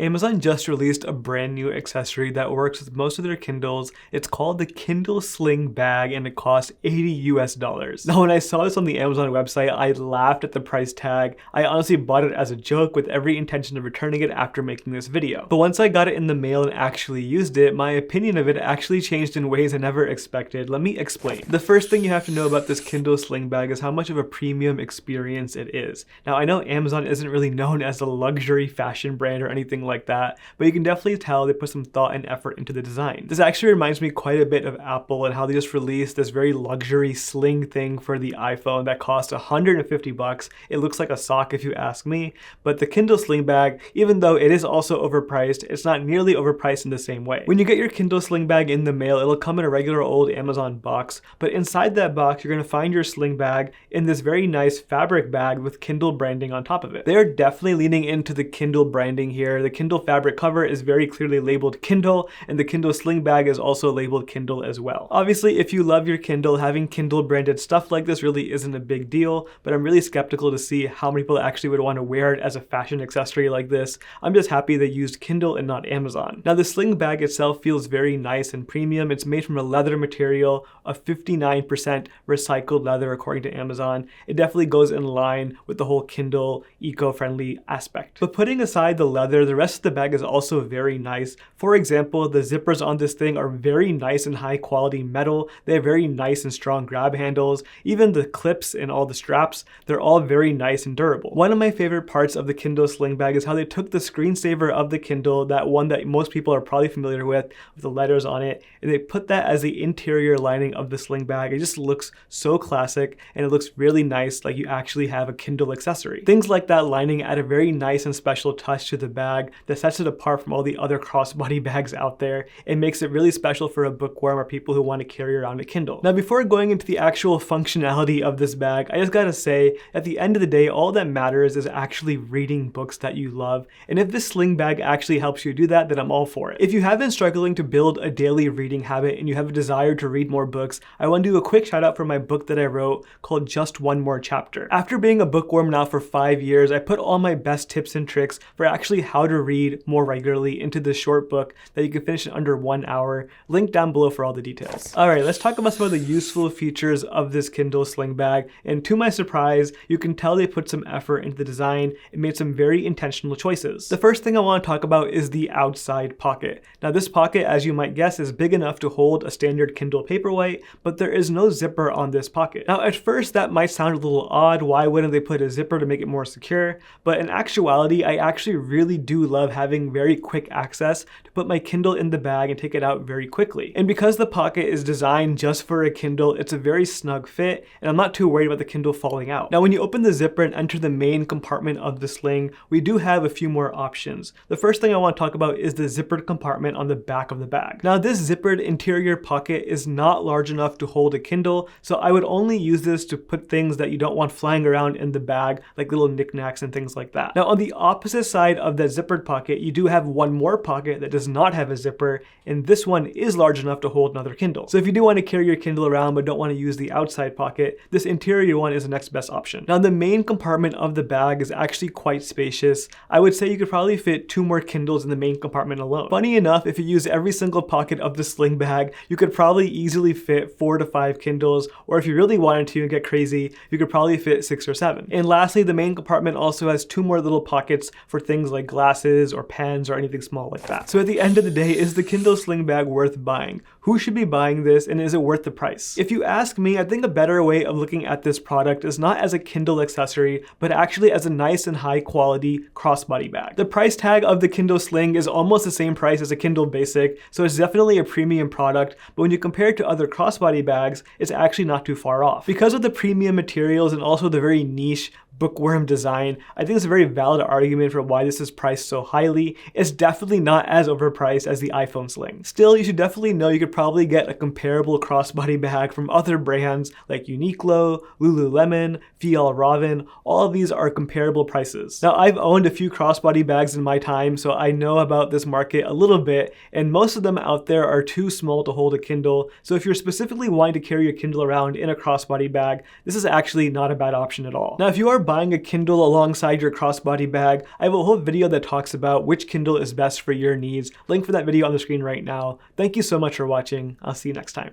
Amazon just released a brand new accessory that works with most of their Kindles. It's called the Kindle Sling bag and it costs $80 US. Now when I saw this on the Amazon website, I laughed at the price tag. I honestly bought it as a joke with every intention of returning it after making this video. But once I got it in the mail and actually used it, my opinion of it actually changed in ways I never expected. Let me explain. The first thing you have to know about this Kindle Sling bag is how much of a premium experience it is. Now I know Amazon isn't really known as a luxury fashion brand or anything like that, but you can definitely tell they put some thought and effort into the design. This actually reminds me quite a bit of Apple and how they just released this very luxury sling thing for the iPhone that cost $150. It looks like a sock if you ask me, but the Kindle Sling bag, even though it is also overpriced, it's not nearly overpriced in the same way. When you get your Kindle Sling bag in the mail, it'll come in a regular old Amazon box, but inside that box, you're gonna find your sling bag in this very nice fabric bag with Kindle branding on top of it. They're definitely leaning into the Kindle branding here. The Kindle fabric cover is very clearly labeled Kindle, and the Kindle Sling bag is also labeled Kindle as well. Obviously, if you love your Kindle, having Kindle branded stuff like this really isn't a big deal, but I'm really skeptical to see how many people actually would want to wear it as a fashion accessory like this. I'm just happy they used Kindle and not Amazon. Now the sling bag itself feels very nice and premium. It's made from a leather material, a 59% recycled leather according to Amazon. It definitely goes in line with the whole Kindle eco-friendly aspect. But putting aside the leather, the rest of the bag is also very nice. For example, the zippers on this thing are very nice and high quality metal. They have very nice and strong grab handles. Even the clips and all the straps, they're all very nice and durable. One of my favorite parts of the Kindle Sling bag is how they took the screensaver of the Kindle, that one that most people are probably familiar with the letters on it, and they put that as the interior lining of the sling bag. It just looks so classic and it looks really nice, like you actually have a Kindle accessory. Things like that lining add a very nice and special touch to the bag that sets it apart from all the other crossbody bags out there. It makes it really special for a bookworm or people who want to carry around a Kindle. Now before going into the actual functionality of this bag, I just gotta say, at the end of the day, all that matters is actually reading books that you love. And if this sling bag actually helps you do that, then I'm all for it. If you have been struggling to build a daily reading habit and you have a desire to read more books, I want to do a quick shout out for my book that I wrote called Just One More Chapter. After being a bookworm now for 5 years, I put all my best tips and tricks for actually how to read more regularly into this short book that you can finish in under 1 hour. Link down below for all the details. All right, let's talk about some of the useful features of this Kindle Sling bag. And to my surprise, you can tell they put some effort into the design and made some very intentional choices. The first thing I want to talk about is the outside pocket. Now this pocket, as you might guess, is big enough to hold a standard Kindle Paperwhite, but there is no zipper on this pocket. Now at first that might sound a little odd. Why wouldn't they put a zipper to make it more secure? But in actuality, I actually really do love having very quick access to put my Kindle in the bag and take it out very quickly. And because the pocket is designed just for a Kindle, it's a very snug fit, and I'm not too worried about the Kindle falling out. Now when you open the zipper and enter the main compartment of the sling, we do have a few more options. The first thing I want to talk about is the zippered compartment on the back of the bag. Now this zippered interior pocket is not large enough to hold a Kindle, so I would only use this to put things that you don't want flying around in the bag, like little knickknacks and things like that. Now on the opposite side of the zippered pocket, you do have one more pocket that does not have a zipper, and this one is large enough to hold another Kindle. So if you do want to carry your Kindle around but don't want to use the outside pocket, this interior one is the next best option. Now the main compartment of the bag is actually quite spacious. I would say you could probably fit 2 more Kindles in the main compartment alone. Funny enough, if you use every single pocket of the sling bag, you could probably easily fit 4 to 5 Kindles, or if you really wanted to and get crazy, you could probably fit 6 or 7. And lastly, the main compartment also has 2 more little pockets for things like glasses or pens or anything small like that. So at the end of the day, is the Kindle Sling bag worth buying? Who should be buying this, and is it worth the price? If you ask me, I think a better way of looking at this product is not as a Kindle accessory, but actually as a nice and high quality crossbody bag. The price tag of the Kindle Sling is almost the same price as a Kindle Basic, so it's definitely a premium product, but when you compare it to other crossbody bags, it's actually not too far off. Because of the premium materials and also the very niche bookworm design, I think it's a very valid argument for why this is priced so highly. It's definitely not as overpriced as the iPhone Sling. Still, you should definitely know you could probably get a comparable crossbody bag from other brands like Uniqlo, Lululemon, Fjällräven. All of these are comparable prices. Now, I've owned a few crossbody bags in my time, so I know about this market a little bit, and most of them out there are too small to hold a Kindle. So if you're specifically wanting to carry your Kindle around in a crossbody bag, this is actually not a bad option at all. Now, if you are buying a Kindle alongside your crossbody bag, I have a whole video that talks about which Kindle is best for your needs. Link for that video on the screen right now. Thank you so much for watching. I'll see you next time.